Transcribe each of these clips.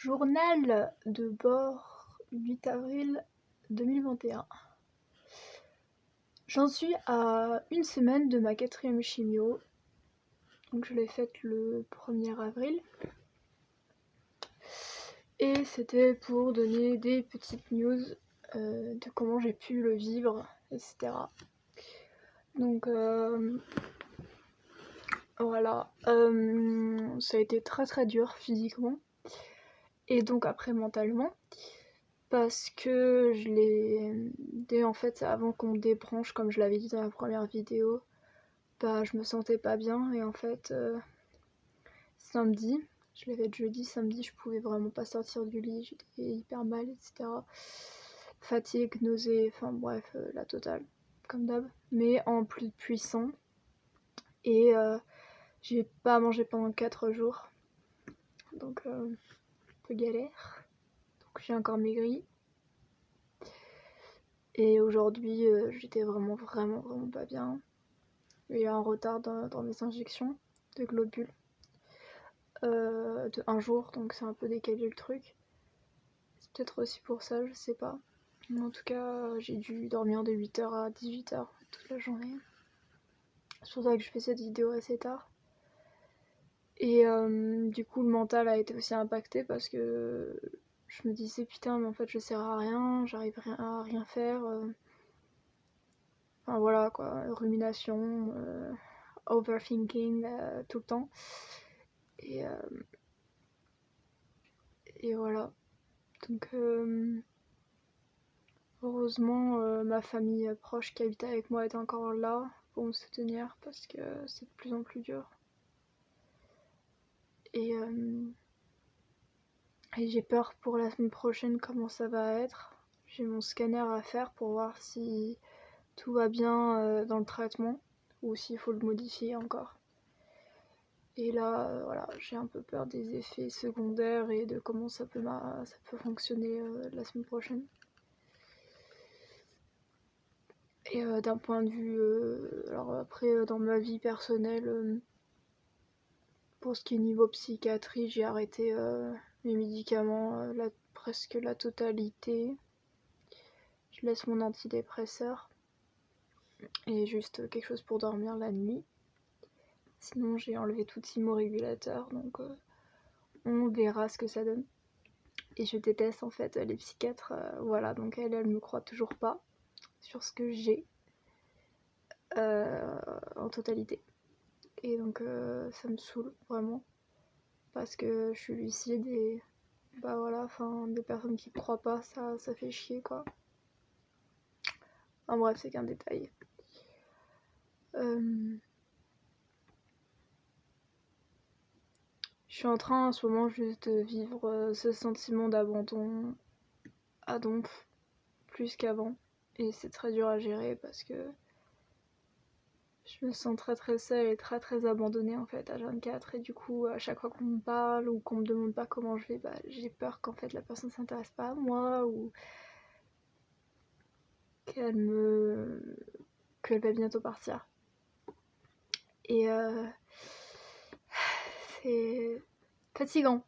Journal de bord 8 avril 2021. J'en suis à une semaine de ma 4e chimio. Donc je l'ai faite le 1er avril. Et c'était pour donner des petites news de comment j'ai pu le vivre, etc. Donc voilà, ça a été très très dur physiquement et donc après mentalement, parce que je l'ai dès en fait avant qu'on me débranche, comme je l'avais dit dans la première vidéo, bah je me sentais pas bien et en fait samedi, je l'ai fait jeudi, samedi je pouvais vraiment pas sortir du lit, j'étais hyper mal, etc. Fatigue, nausée, enfin bref, la totale, comme d'hab, mais en plus puissant. Et j'ai pas mangé pendant 4 jours, donc un peu galère. Donc j'ai encore maigri. Et aujourd'hui, j'étais vraiment pas bien. Il y a un retard dans mes injections de globules de 1 jour, donc c'est un peu décalé le truc. C'est peut-être aussi pour ça, je sais pas. Mais en tout cas, j'ai dû dormir de 8h à 18h toute la journée. C'est pour ça que je fais cette vidéo assez tard. Et du coup, le mental a été aussi impacté parce que je me disais putain, mais en fait, je sers à rien, j'arrive à rien faire. Enfin voilà quoi, rumination, overthinking tout le temps. Et voilà. Donc heureusement, ma famille proche qui habite avec moi est encore là pour me soutenir parce que c'est de plus en plus dur. Et j'ai peur pour la semaine prochaine comment ça va être. J'ai mon scanner à faire pour voir si tout va bien dans le traitement ou s'il faut le modifier encore. Et là, voilà, j'ai un peu peur des effets secondaires et de comment ça peut fonctionner la semaine prochaine. Et d'un point de vue, alors après dans ma vie personnelle, pour ce qui est niveau psychiatrie, j'ai arrêté mes médicaments, presque la totalité. Je laisse mon antidépresseur et juste quelque chose pour dormir la nuit. Sinon j'ai enlevé tout thymorégulateur, donc on verra ce que ça donne. Et je déteste en fait les psychiatres, voilà, donc elle me croit toujours pas sur ce que j'ai en totalité. Et donc ça me saoule vraiment, parce que je suis lucide et bah voilà, enfin des personnes qui me croient pas, ça fait chier quoi. En bref, c'est qu'un détail. Je suis en train en ce moment juste de vivre ce sentiment d'abandon à donf plus qu'avant, et c'est très dur à gérer parce que je me sens très très seule et très très abandonnée en fait à 24, et du coup à chaque fois qu'on me parle ou qu'on me demande pas comment je vais, bah j'ai peur qu'en fait la personne s'intéresse pas à moi ou qu'elle va bientôt partir. Et c'est fatigant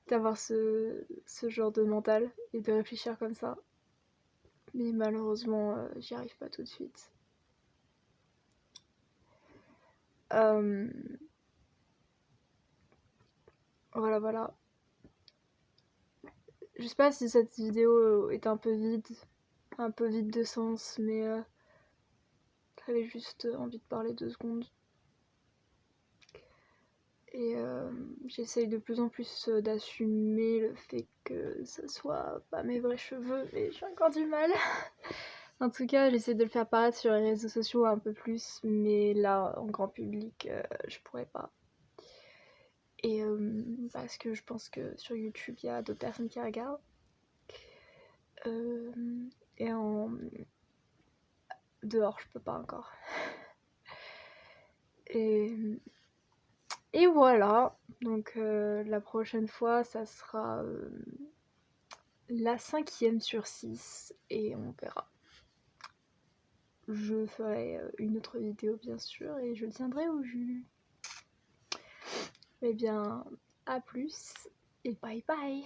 d'avoir ce genre de mental et de réfléchir comme ça. Mais malheureusement, j'y arrive pas tout de suite. Voilà. Je sais pas si cette vidéo est un peu vide de sens, mais j'avais juste envie de parler 2 secondes. Et j'essaye de plus en plus d'assumer le fait que ça soit pas mes vrais cheveux, mais j'ai encore du mal. En tout cas, j'essaie de le faire paraître sur les réseaux sociaux un peu plus, mais là, en grand public, je pourrais pas. Et parce que je pense que sur YouTube, il y a d'autres personnes qui regardent. Et dehors, je peux pas encore. Et voilà, donc la prochaine fois, ça sera la 5e sur 6 et on verra. Je ferai une autre vidéo bien sûr et je tiendrai au jus. Eh bien, à plus. et bye bye!